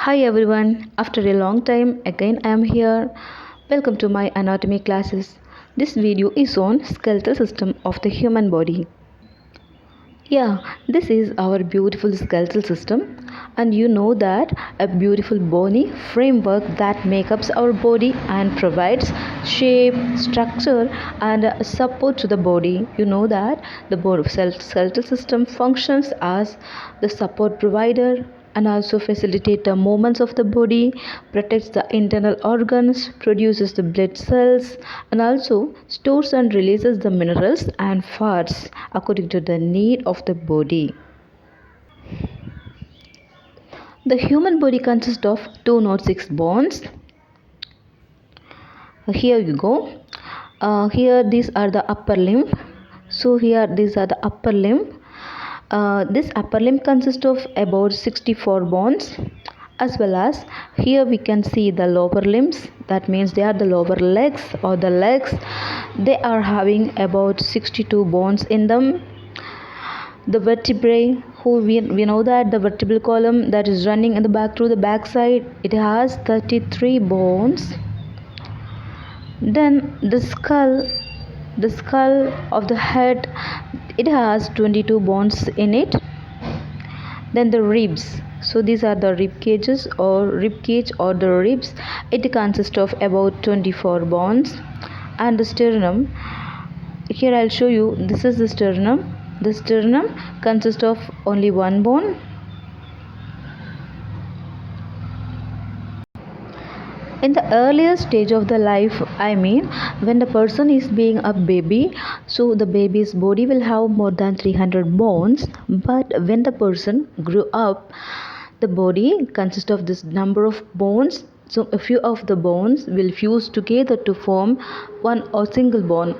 Hi everyone, after a long time again I am here. Welcome to my anatomy classes. This video is on skeletal system of the human body. Yeah, this is our beautiful skeletal system, and you know that a beautiful bony framework that makes up our body and provides shape, structure and support to the body. You know that the skeletal system functions as the support provider and also facilitate the movements of the body, protects the internal organs, produces the blood cells, and also stores and releases the minerals and fats according to the need of the body. The human body consists of 206 bones. Here you go. Here these are the upper limb. So here these are the upper limb. This upper limb consists of about 64 bones, as well as here we can see the lower limbs, that means they are the lower legs or the legs. They are having about 62 bones in them. The vertebrae, we know that the vertebral column that is running in the back through the back side, it has 33 bones. Then the skull of the head, it has 22 bones in it. Then the ribs, so these are the rib cage or the ribs, it consists of about 24 bones. And the sternum, here I'll show you, this is the sternum. The sternum consists of only one bone. In the earlier stage of the life, when the person is being a baby, so the baby's body will have more than 300 bones. But when the person grew up, the body consists of this number of bones. So a few of the bones will fuse together to form one or single bone,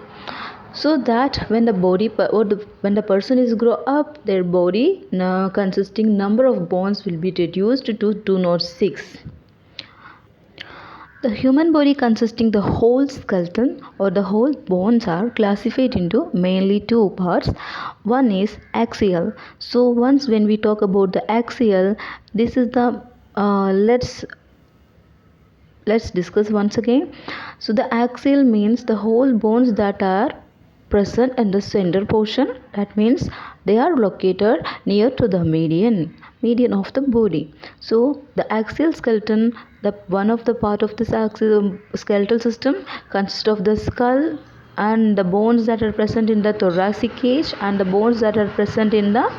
so that when the person is grow up, their body consisting number of bones will be reduced to 206. The human body consisting the whole skeleton or the whole bones are classified into mainly two parts. One is axial. So once when we talk about the axial, this is the let's discuss once again. So the axial means the whole bones that are present in the center portion, that means they are located near to the median of the body. So the axial skeleton, the one of the part of this axial skeletal system consists of the skull and the bones that are present in the thoracic cage and the bones that are present in the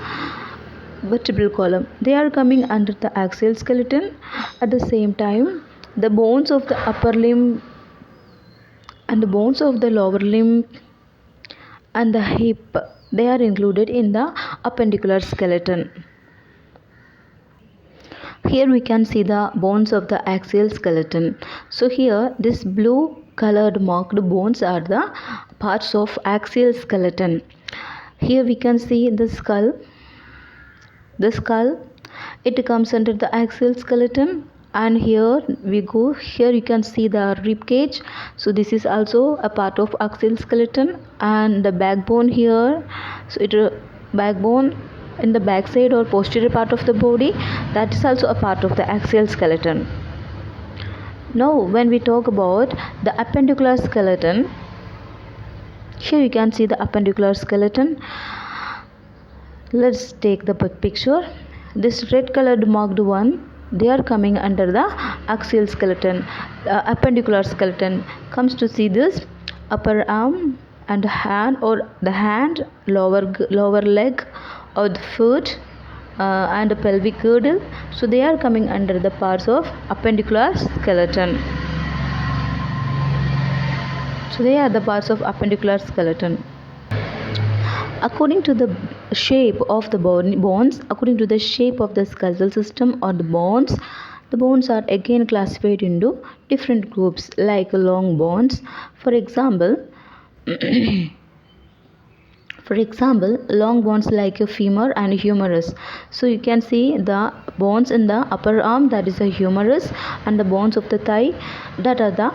vertebral column, they are coming under the axial skeleton. At the same time, the bones of the upper limb and the bones of the lower limb and the hip, they are included in the appendicular skeleton. Here we can see the bones of the axial skeleton. So here this blue colored marked bones are the parts of axial skeleton. Here we can see the skull. The skull, it comes under the axial skeleton. And here you can see the rib cage, so this is also a part of axial skeleton. And the backbone here, so backbone in the back side or posterior part of the body, that is also a part of the axial skeleton. Now when we talk about the appendicular skeleton, here you can see the appendicular skeleton. Let's take the picture. This red colored marked one, they are coming under the axial skeleton. Appendicular skeleton comes to see this upper arm and hand, or the hand, lower leg or the foot and the pelvic girdle, so they are coming under the parts of appendicular skeleton. So they are the parts of appendicular skeleton. According to the shape of the bones, according to the shape of the skeletal system or the bones are again classified into different groups, like long bones. For example, long bones like a femur and humerus. So you can see the bones in the upper arm, that is a humerus, and the bones of the thigh, that are the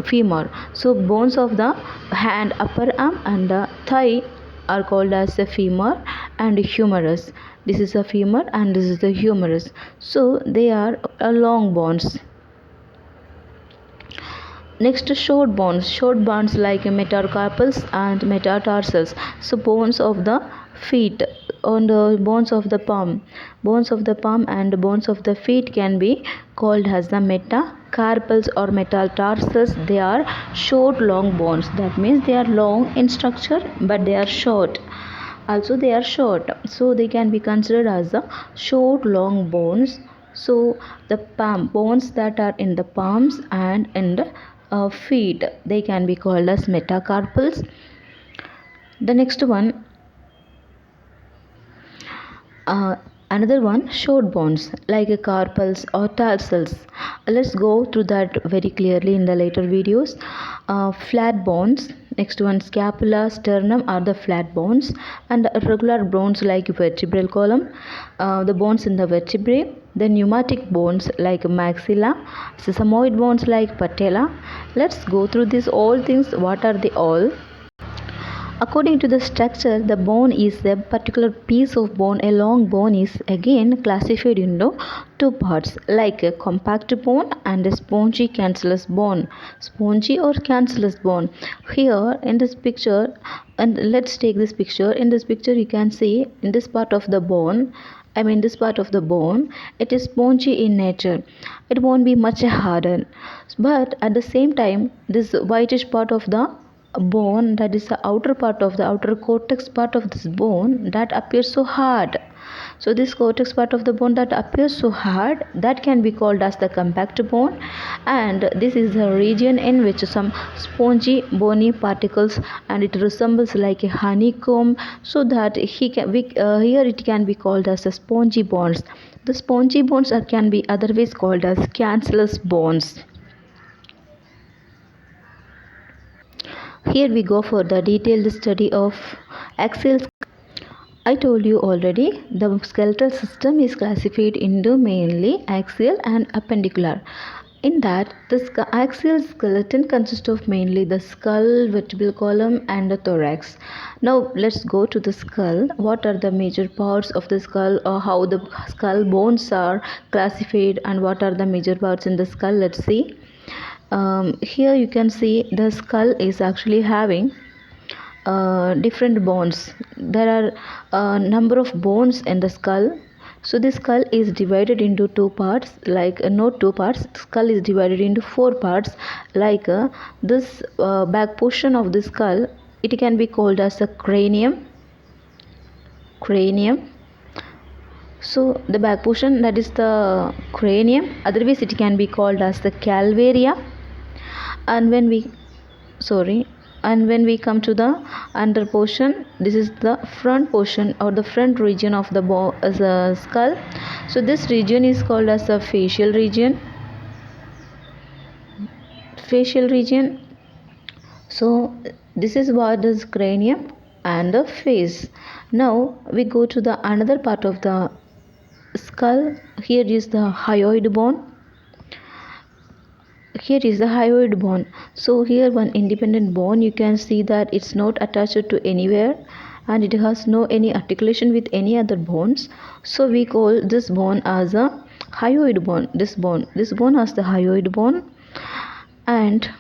femur. So bones of the hand, upper arm and the thigh, are called as the femur and humerus. This is a femur and this is the humerus. So they are long bones. Next, short bones like metacarpals and metatarsals. So bones of the feet on the bones of the palm and bones of the feet can be called as the metacarpals or metatarsals. They are short long bones. That means they are long in structure but they are short. Also they are short, so they can be considered as the short long bones. So the palm bones that are in the palms and in the feet, they can be called as metacarpals. The next one, another one, short bones like carpals or tarsals. Let's go through that very clearly in the later videos. Flat bones, next one, scapula, sternum are the flat bones, and irregular bones like vertebral column, the bones in the vertebrae. The pneumatic bones like maxilla, sesamoid bones like patella. Let's go through these all things. What are they all? According to the structure, the bone is a particular piece of bone. A long bone is again classified into two parts, like a compact bone and a spongy cancellous bone. Spongy or cancellous bone. Here in this picture, and let's take this picture. In this picture, you can see in this part of the bone, this part of the bone, it is spongy in nature. It won't be much harder. But at the same time, this whitish part of the bone, that is the outer part of the outer cortex part of this bone, that appears so hard. So this cortex part of the bone that appears so hard, that can be called as the compact bone, and this is the region in which some spongy bony particles, and it resembles like a honeycomb, so that here it can be called as the spongy bones. The spongy bones can be otherwise called as cancellous bones. Here we go for the detailed study of axial. I told you already, the skeletal system is classified into mainly axial and appendicular. In that, the axial skeleton consists of mainly the skull, vertebral column and the thorax. Now let's go to the skull. What are the major parts of the skull, or how the skull bones are classified, and what are the major parts in the skull? Let's see. Here you can see the skull is actually having different bones. There are a number of bones in the skull. So the skull is divided into two parts, like not two parts. Skull is divided into four parts, like this back portion of the skull. It can be called as the cranium. So the back portion, that is the cranium. Otherwise it can be called as the calvaria. And when we come to the under portion, this is the front portion or the front region of the skull. So this region is called as the facial region. So this is what is cranium and the face. Now we go to the another part of the skull. Here is the hyoid bone. So here one independent bone, you can see that it's not attached to anywhere, and it has no any articulation with any other bones. So we call this bone as a hyoid bone. This bone has the hyoid bone. And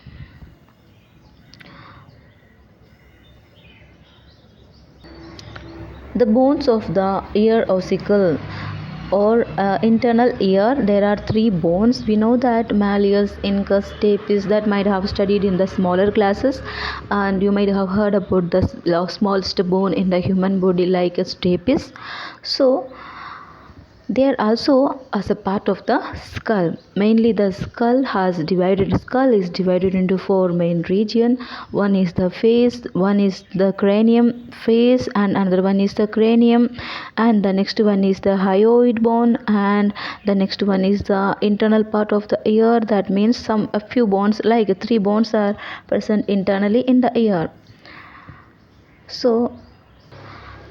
the bones of the ear ossicle or internal ear, there are three bones. We know that malleus, incus, stapes, that might have studied in the smaller classes, and you might have heard about the smallest bone in the human body, like a stapes. So they are also as a part of the skull. Mainly the skull is divided into four main regions. One is the face, one is the cranium, face, and another one is the cranium, and the next one is the hyoid bone, and the next one is the internal part of the ear. That means a few bones, like three bones, are present internally in the ear. So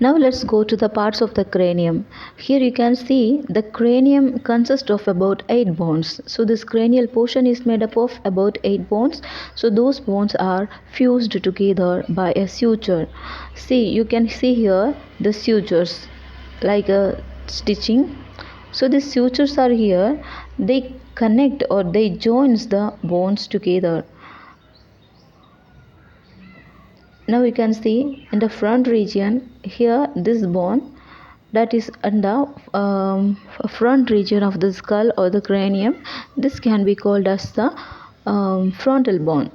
Now let's go to the parts of the cranium. Here you can see the cranium consists of about 8 bones. So this cranial portion is made up of about 8 bones. So those bones are fused together by a suture. See, you can see here the sutures like a stitching. So these sutures are here. They connect or they joins the bones together. Now you can see in the front region here this bone that is in the front region of the skull or the cranium. This can be called as the frontal bone.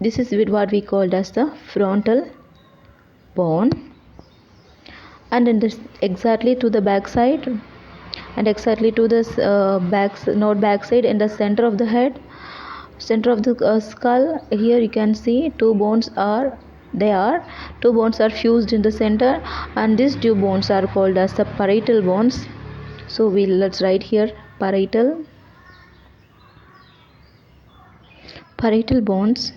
This is what we called as the frontal bone. And in this exactly to the back side and exactly to this back side in the center of the head, center of the skull, here you can see two bones are fused in the center, and these two bones are called as the parietal bones. So let's write here parietal bones.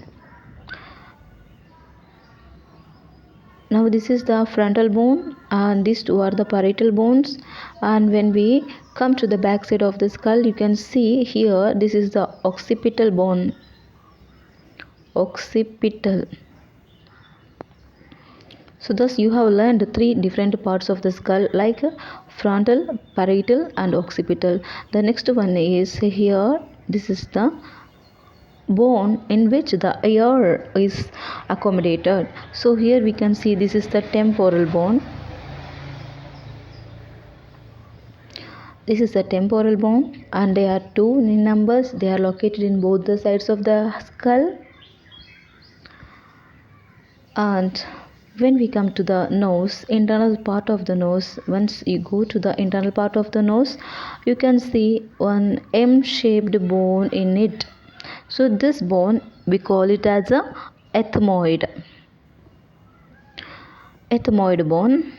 Now this is the frontal bone and these two are the parietal bones. And when we come to the back side of the skull, you can see here this is the occipital bone. Occipital. So thus you have learned 3 different parts of the skull like frontal, parietal and occipital. The next one is here, this is the bone in which the ear is accommodated. So here we can see this is the temporal bone. This is the temporal bone and they are 2 in numbers. They are located in both the sides of the skull. And when we come to the nose, internal part of the nose, once you go to the internal part of the nose, you can see one M-shaped bone in it. So this bone we call it as a ethmoid bone.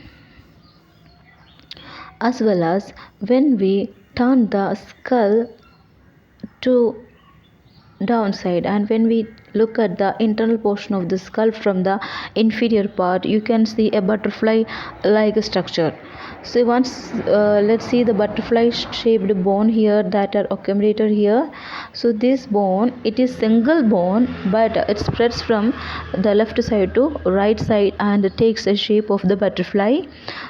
As well as when we turn the skull to downside and when we look at the internal portion of the skull from the inferior part, you can see a butterfly like structure. So once let's see the butterfly shaped bone here that are accommodated here. So this bone, it is single bone but it spreads from the left side to right side and it takes a shape of the butterfly.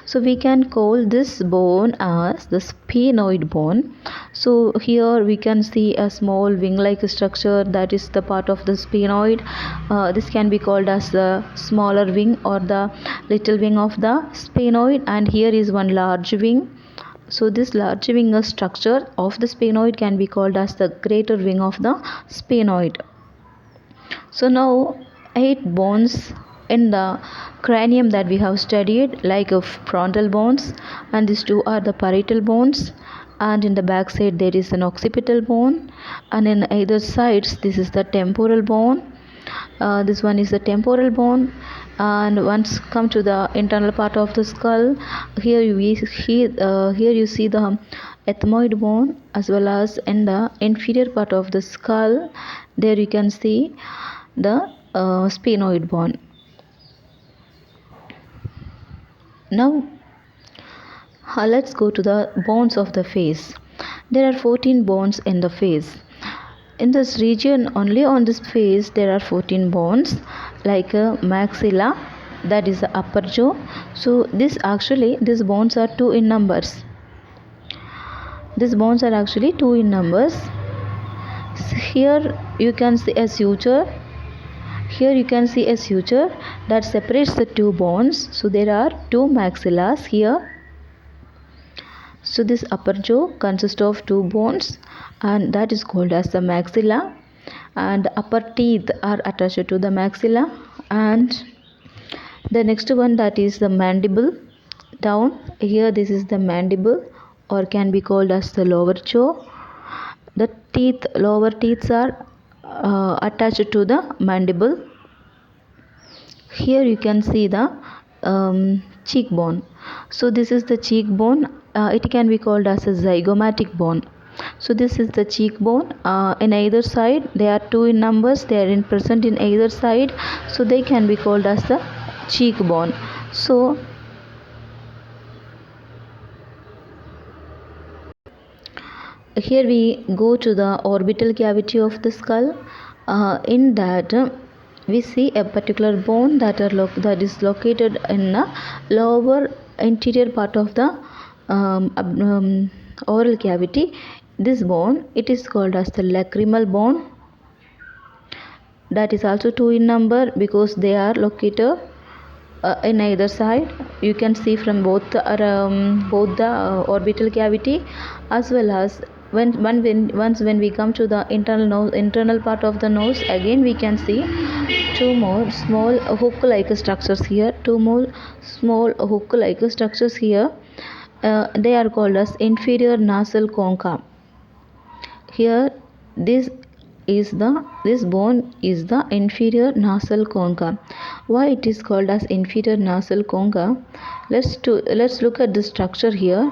So we can call this bone as the sphenoid bone. So here we can see a small wing like structure that is the part of the sphenoid. This can be called as the smaller wing or the little wing of the sphenoid, and here is one large wing. So this large wing structure of the sphenoid can be called as the greater wing of the sphenoid. So now 8 bones in the cranium that we have studied like frontal bones, and these 2 are the parietal bones, and in the back side there is an occipital bone, and in either sides this is the temporal bone. This one is the temporal bone. And once come to the internal part of the skull, here you see the ethmoid bone, as well as in the inferior part of the skull there you can see the sphenoid bone. Now let's go to the bones of the face. There are 14 bones in the face. In this region, only on this face there are 14 bones like maxilla, that is the upper jaw. So these bones are 2 in numbers. These bones are actually 2 in numbers. Here you can see a suture. Here you can see a suture that separates the 2 bones. So there are 2 maxillas here. So this upper jaw consists of 2 bones and that is called as the maxilla, and the upper teeth are attached to the maxilla. And the next one, that is the mandible. Down here this is the mandible, or can be called as the lower jaw. The lower teeth are attached to the mandible. Here you can see the cheekbone. So this is the cheekbone. It can be called as a zygomatic bone. So this is the cheekbone. In either side there are 2 in numbers. They are present in either side, so they can be called as the cheekbone. So Here we go to the orbital cavity of the skull. In that we see a particular bone that is located in the lower anterior part of the oral cavity. This bone, it is called as the lacrimal bone. That is also two in number because they are located in either side. You can see from both the orbital cavity, as well as when we come to the internal part of the nose, again we can see two more small hook like structures here. Two more small hook like structures here. They are called as inferior nasal concha. Here this bone is the inferior nasal concha. Why it is called as inferior nasal concha? Let's look at the structure here.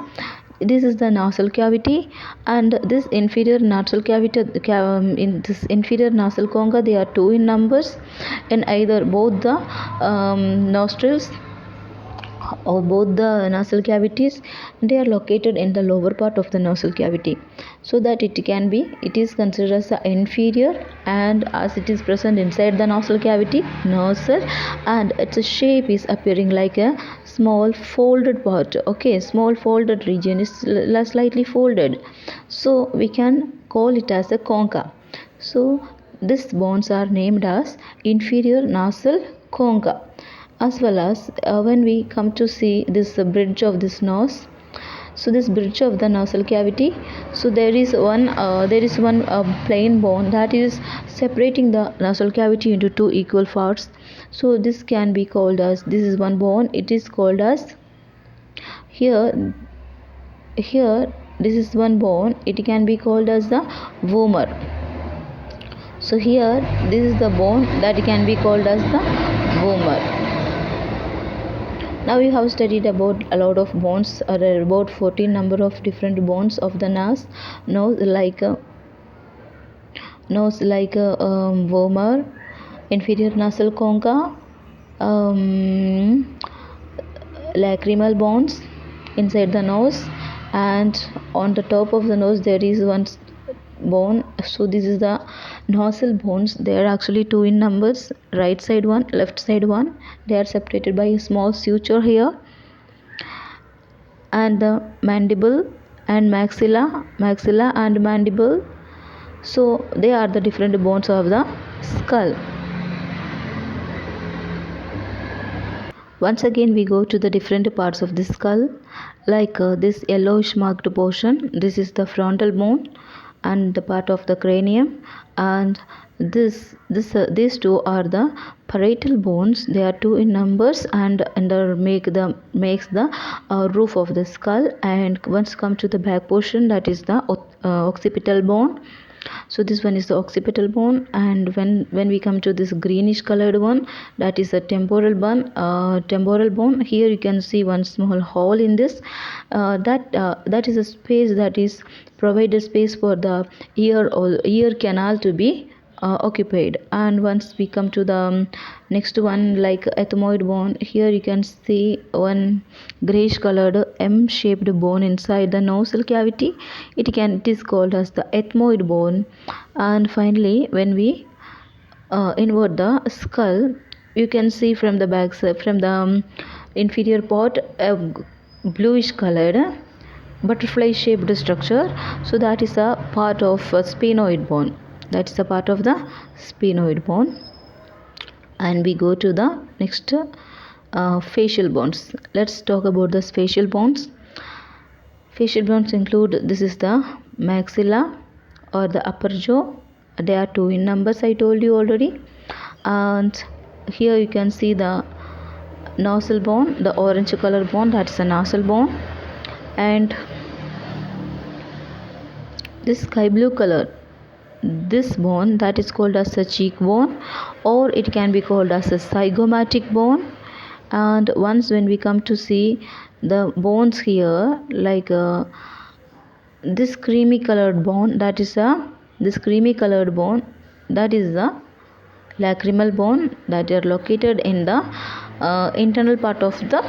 This is the nasal cavity, and this inferior nasal cavity in this inferior nasal concha, they are two in numbers in either both the nostrils or both the nasal cavities. They are located in the lower part of the nasal cavity, so that it is considered as the inferior, and as it is present inside the nasal cavity, nasal, and its shape is appearing like a small folded part. Okay, small folded region is slightly folded, so we can call it as a concha. So these bones are named as inferior nasal concha. As well as when we come to see this bridge of this nose, so this bridge of the nasal cavity, so there is one plain bone that is separating the nasal cavity into two equal parts. So this can be called as, this is one bone, it is called as, here this is one bone, it can be called as the vomer. So here this is the bone that can be called as the vomer. Now we have studied about a lot of bones, or about 14 number of different bones of the nose like vomer, inferior nasal concha, lacrimal bones inside the nose, and on the top of the nose there is one bone. So this is the nasal bones. They are actually two in numbers, right side one, left side one. They are separated by a small suture here. And the mandible and maxilla and mandible, so they are the different bones of the skull. Once again we go to the different parts of the skull, like this yellowish marked portion, this is the frontal bone and the part of the cranium, and these two are the parietal bones. They are two in numbers, and makes the roof of the skull. And once come to the back portion, that is the occipital bone. So this one is the occipital bone, and when we come to this greenish colored one, that is a temporal bone. Here you can see one small hole in this, that is a space, that is provided space for the ear canal to be occupied. And once we come to the next one, like ethmoid bone, here you can see one grayish colored M-shaped bone inside the nasal cavity. It is called as the ethmoid bone. And finally, when we invert the skull, you can see from the back side, from the inferior part, a bluish colored butterfly shaped structure. So that is a part of sphenoid bone. That's a part of the sphenoid bone. And we go to the next facial bones. Let's talk about the facial bones. Facial bones include, this is the maxilla or the upper jaw. They are two in numbers, I told you already. And here you can see the nasal bone, the orange color bone, that's the nasal bone. And this sky blue color, this bone, that is called as a cheekbone, or it can be called as a zygomatic bone. And once when we come to see the bones here, like this creamy colored bone, that is the lacrimal bone, that are located in the internal part of the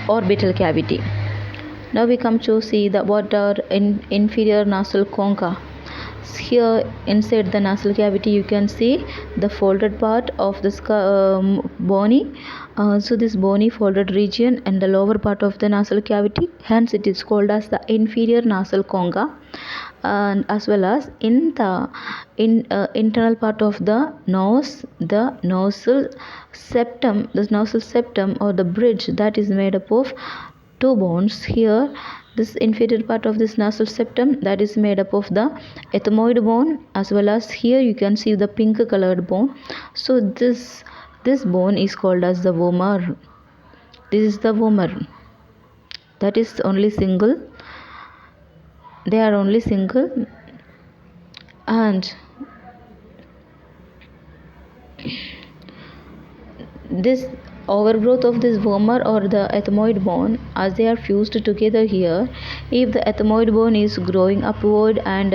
orbital cavity. Now we come to see the what are inferior nasal concha. Here inside the nasal cavity you can see the folded part of this bony. So this bony folded region and the lower part of the nasal cavity, hence it is called as the inferior nasal concha. And as well as in the internal part of the nose, the nasal septum or the bridge, that is made up of two bones. Here this inferior part of this nasal septum, that is made up of the ethmoid bone, as well as here you can see the pink colored bone. So this bone is called as the vomer. This is the vomer, that is only single. They are only single, and this overgrowth of this vomer or the ethmoid bone, as they are fused together here, if the ethmoid bone is growing upward and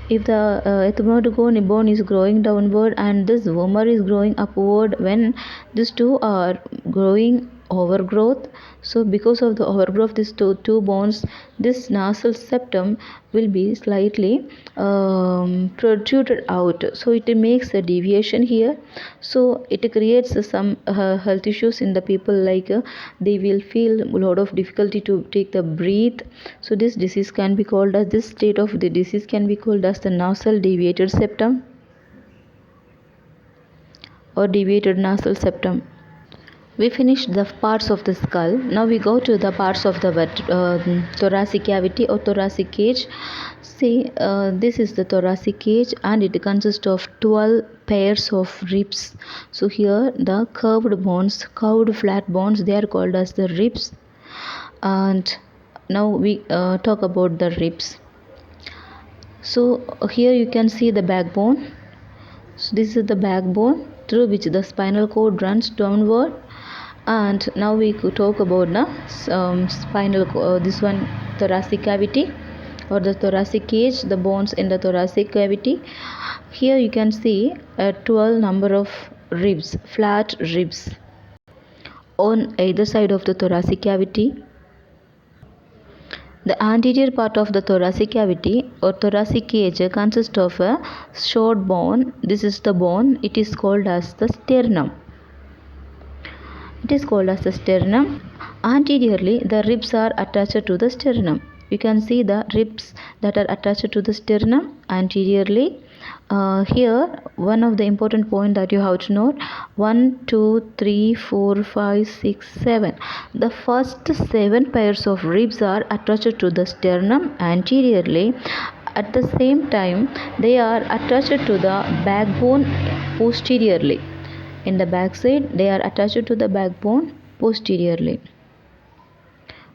if the ethmoid bone is growing downward and this vomer is growing upward, when these two are growing overgrowth, so because of the overgrowth of these two bones, this nasal septum will be slightly protruded out, so it makes a deviation here. So it creates some health issues in the people, like they will feel a lot of difficulty to take the breath. So this disease can be called as, this state of the disease can be called as the nasal deviated septum or deviated nasal septum. We finished the parts of the skull. Now we go to the parts of the thoracic cavity or thoracic cage. See, this is the thoracic cage and it consists of 12 pairs of ribs. So here the curved flat bones, they are called as the ribs. And now we talk about the ribs. So here you can see the backbone. So this is the backbone through which the spinal cord runs downward. And now we could talk about the this one, thoracic cavity or the thoracic cage, the bones in the thoracic cavity. Here you can see a 12 number of ribs, flat ribs on either side of the thoracic cavity. The anterior part of the thoracic cavity or thoracic cage consists of a short bone. This is the bone. It is called as the sternum. It is called as the sternum. Anteriorly, the ribs are attached to the sternum. You can see the ribs that are attached to the sternum anteriorly. Here, one of the important point that you have to note: 1, 2, 3, 4, 5, 6, 7. The first 7 pairs of ribs are attached to the sternum anteriorly. At the same time, they are attached to the backbone posteriorly. In the back side, they are attached to the backbone posteriorly.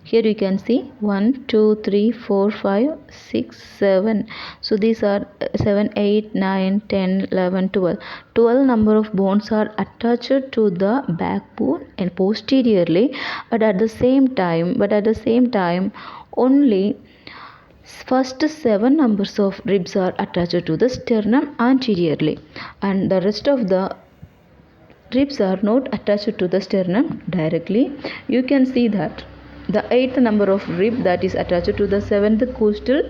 Here you can see 1, 2, 3, 4, 5, 6, 7. So these are 7, 8, 9, 10, 11, 12. 12 number of bones are attached to the backbone and posteriorly, but at the same time only first 7 numbers of ribs are attached to the sternum anteriorly, and the rest of the ribs are not attached to the sternum directly. You can see that the 8th number of rib that is attached to the 7th costal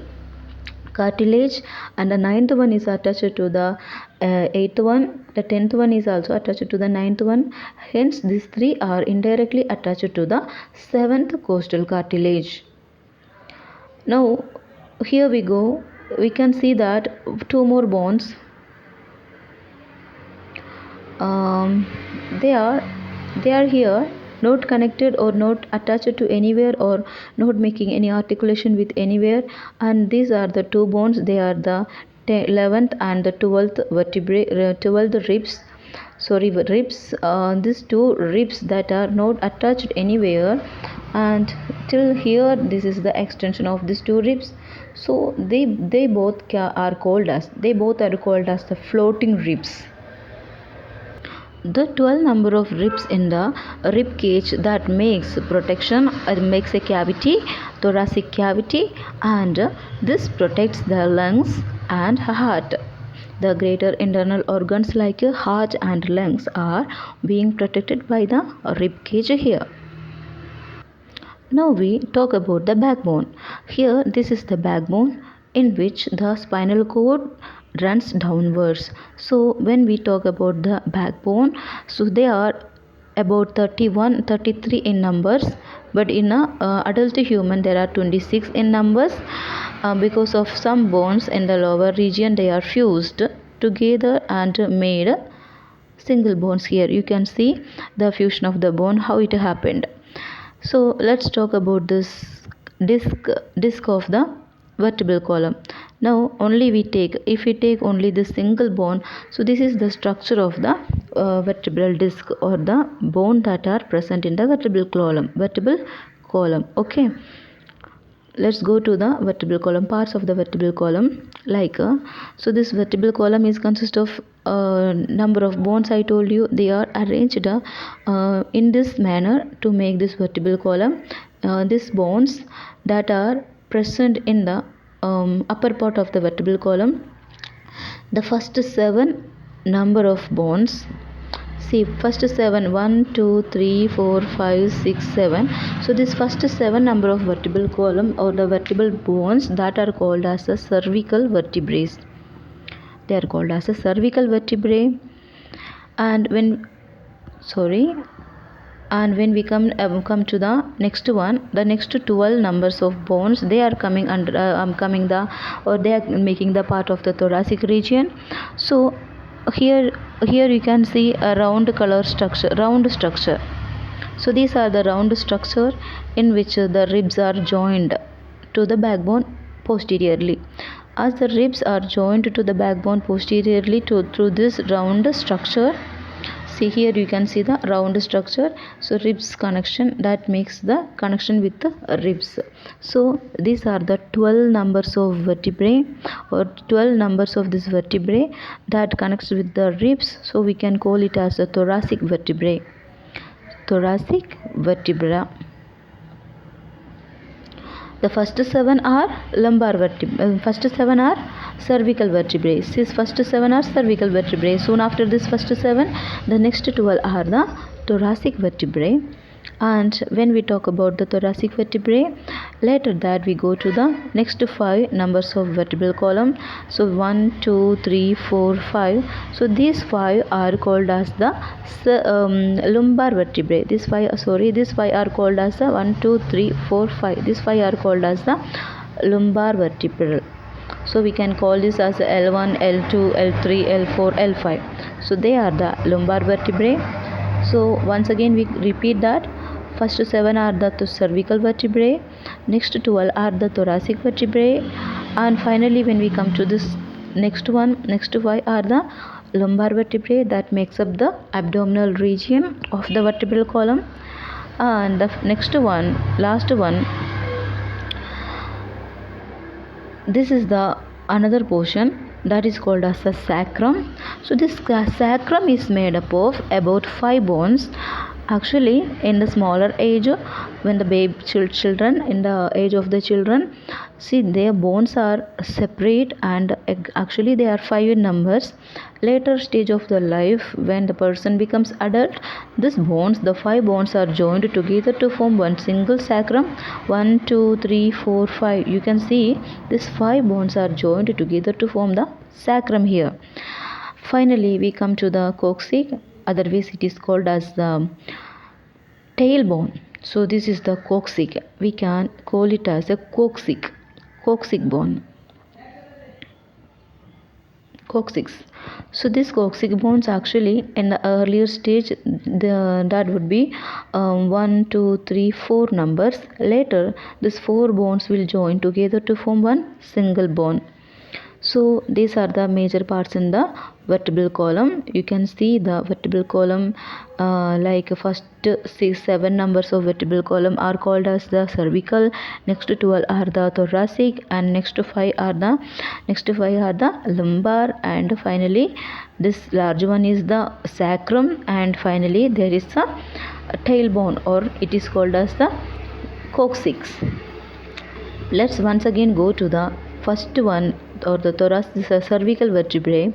cartilage, and the 9th one is attached to the 8th one. The 10th one is also attached to the 9th one. Hence these 3 are indirectly attached to the 7th costal cartilage. Now here we go. We can see that 2 more bones. They are here, not connected or not attached to anywhere or not making any articulation with anywhere, and these are the 2 bones. They are the 11th and the 12th vertebrae, 12th ribs. These 2 ribs that are not attached anywhere, and till here this is the extension of these 2 ribs. So they both are called as the floating ribs. The 12 number of ribs in the rib cage that makes protection, makes a cavity, thoracic cavity, and this protects the lungs and heart. The greater internal organs like heart and lungs are being protected by the rib cage here. Now we talk about the backbone. Here, this is the backbone in which the spinal cord runs downwards. So, when we talk about the backbone, so they are about 31, 33 in numbers, but in a adult human there are 26 in numbers. Because of some bones in the lower region, they are fused together and made single bones. Here you can see the fusion of the bone, how it happened. So let's talk about this disc of the vertebral column. Now only if we take only the single bone, so this is the structure of the vertebral disc or the bone that are present in the vertebral column. Okay, let's go to the vertebral column, parts of the vertebral column. So this vertebral column is consist of number of bones. I told you they are arranged in this manner to make this vertebral column. These bones that are present in the upper part of the vertebral column, the first 7 number of bones. See, first 7, 1, 2, 3, 4, 5, 6, 7. So this first 7 number of vertebral column or the vertebral bones that are called as the cervical vertebrae. They are called as the cervical vertebrae. And when we come to the next one, the next 12 numbers of bones, they are coming under they are making the part of the thoracic region. So here you can see a round structure. So these are the round structure in which the ribs are joined to the backbone posteriorly. As the ribs are joined to the backbone posteriorly through this round structure, see here you can see the round structure. So ribs connection, that makes the connection with the ribs. So these are the 12 numbers of vertebrae or 12 numbers of this vertebrae that connects with the ribs. So we can call it as a thoracic vertebrae. Thoracic vertebra. The first 7 are lumbar vertebrae. First 7 are cervical vertebrae. These first 7 are cervical vertebrae. Soon after this first 7, the next 12 are the thoracic vertebrae. And when we talk about the thoracic vertebrae, later that we go to the next 5 numbers of vertebral column. So 1, 2, 3, 4, 5. So these 5 are called as the lumbar vertebrae. These 5 are called as the 1, 2, 3, 4, 5. These 5 are called as the lumbar vertebrae. So we can call this as L1, L2, L3, L4, L5. So they are the lumbar vertebrae. So once again we repeat that. First 7 are the cervical vertebrae, next 12 are the thoracic vertebrae, and finally when we come to this next 5 are the lumbar vertebrae that makes up the abdominal region of the vertebral column. And the last one, this is the another portion that is called as the sacrum. So this sacrum is made up of about 5 bones. Actually, in the smaller age, when the baby children, in the age of the children, see their bones are separate and actually they are 5 in numbers. Later stage of the life, when the person becomes adult, the 5 bones are joined together to form one single sacrum. 1, 2, 3, 4, 5. You can see these 5 bones are joined together to form the sacrum here. Finally, we come to the coccyx. Otherwise, it is called as the tailbone. So this is the coccyx. We can call it as a coccyx bone. Coccyx. So this coccyx bones actually in the earlier stage, that would be 1, 2, 3, 4 numbers. Later, these 4 bones will join together to form one single bone. So these are the major parts in the vertebral column. You can see the vertebral column first 7 numbers of vertebral column are called as the cervical, next 12 are the thoracic, and next 5 are the lumbar, and finally this large one is the sacrum, and finally there is a tailbone, or it is called as the coccyx. Let's once again go to the first one, or the cervical vertebrae.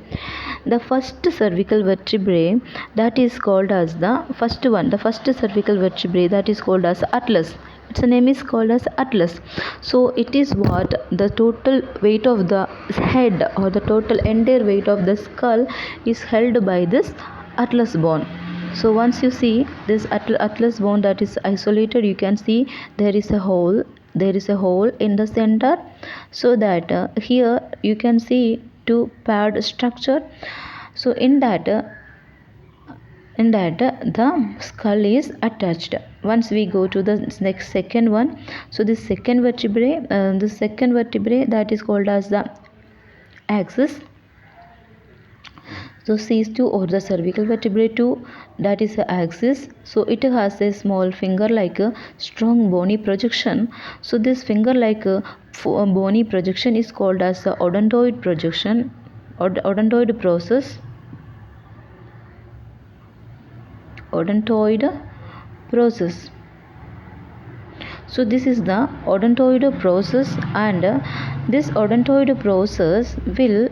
The first cervical vertebrae that is called as the first cervical vertebrae that is called as atlas. its name is called as atlas. So it is what the total weight of the head or the total entire weight of the skull is held by this atlas bone. So once you see this atlas bone that is isolated, you can see there is a hole in the center, so that here you can see two paired structure. So in that the skull is attached. Once we go to the next second one, so this second vertebrae that is called as the axis. So C2 or the cervical vertebrae 2, that is the axis. So it has a small finger like a strong bony projection. So this finger like a bony projection is called as the odontoid projection or odontoid process. Odontoid process. So this is the odontoid process, and this odontoid process will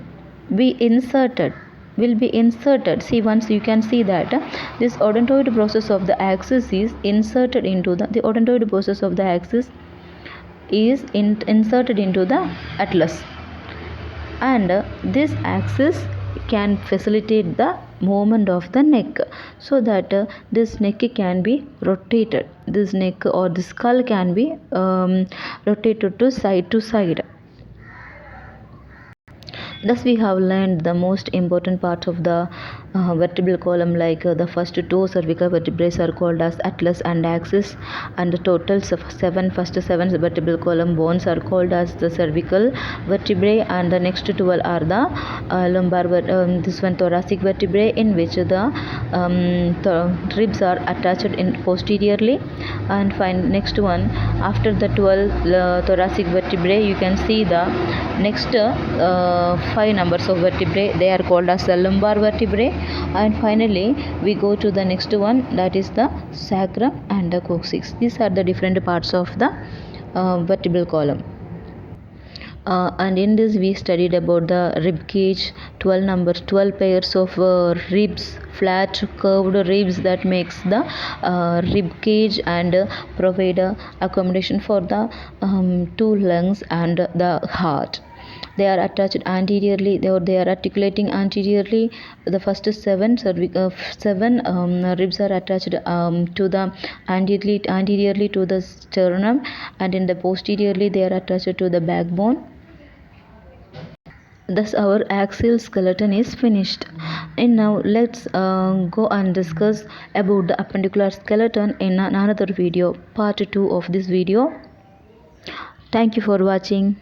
be inserted. See, once you can see that this odontoid process of the axis is inserted into the odontoid process of the axis is inserted into the atlas, and this axis can facilitate the movement of the neck, so that this neck can be rotated. This neck or the skull can be rotated to side. Thus we have learned the most important parts of the vertebral column, like the first two cervical vertebrae are called as atlas and axis, and the total first seven vertebral column bones are called as the cervical vertebrae, and the next 12 are the lumbar thoracic vertebrae, in which the ribs are attached in posteriorly. And next one, after the 12 thoracic vertebrae, you can see the next 5 numbers of vertebrae, they are called as the lumbar vertebrae. And finally we go to the next one, that is the sacrum and the coccyx. These are the different parts of the vertebral column. And in this we studied about the rib cage, 12 pairs of ribs, flat curved ribs that makes the rib cage, and provide accommodation for the two lungs and the heart. They are attached anteriorly, they are articulating anteriorly. The first seven ribs are attached to the anteriorly to the sternum, and in the posteriorly they are attached to the backbone. Thus our axial skeleton is finished. And now let's go and discuss about the appendicular skeleton in another video, part 2 of this video. Thank you for watching.